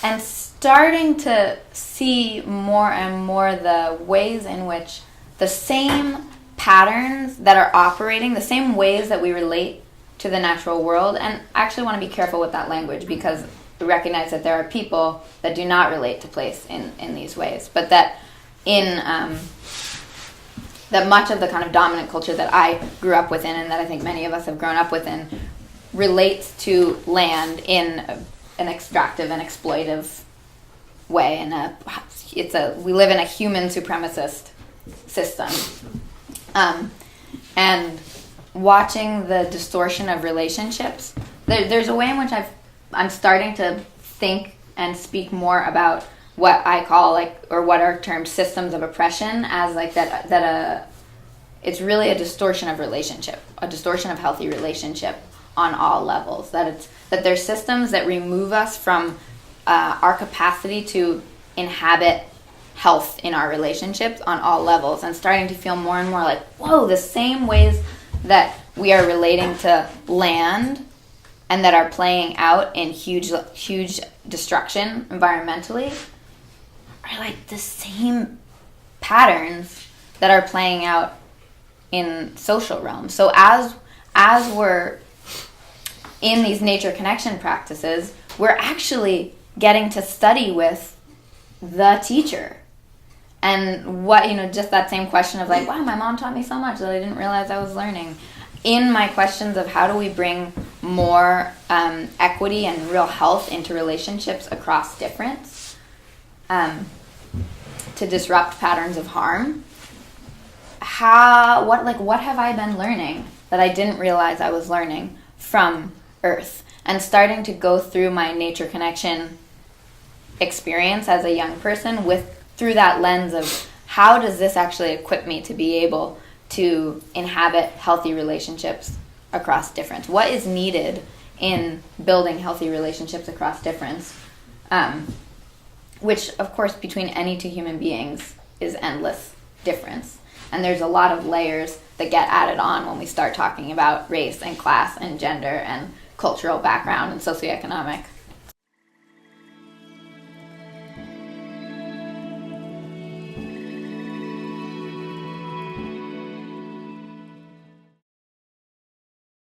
and starting to see more and more the ways in which the same patterns that are operating, the same ways that we relate to the natural world, and I actually want to be careful with that language because we recognize that there are people that do not relate to place in these ways, but that that much of the kind of dominant culture that I grew up within and that I think many of us have grown up within relates to land in an extractive and exploitive way, and we live in a human supremacist system, and watching the distortion of relationships. There's a way in which I'm starting to think and speak more about what I call or what are termed systems of oppression, as it's really a distortion of relationship, a distortion of healthy relationship on all levels. That there's systems that remove us from our capacity to inhabit health in our relationships on all levels, and starting to feel more and more like, whoa, the same ways that we are relating to land and that are playing out in huge destruction environmentally are like the same patterns that are playing out in social realms. So as we're in these nature connection practices, we're actually getting to study with the teacher. And what, just that same question of like, wow, my mom taught me so much that I didn't realize I was learning. In my questions of how do we bring more equity and real health into relationships across difference, to disrupt patterns of harm, what have I been learning that I didn't realize I was learning from Earth? And starting to go through my nature connection experience as a young person through that lens of how does this actually equip me to be able to inhabit healthy relationships across difference? What is needed in building healthy relationships across difference? Which, of course, between any two human beings is endless difference. And there's a lot of layers that get added on when we start talking about race and class and gender and cultural background and socioeconomic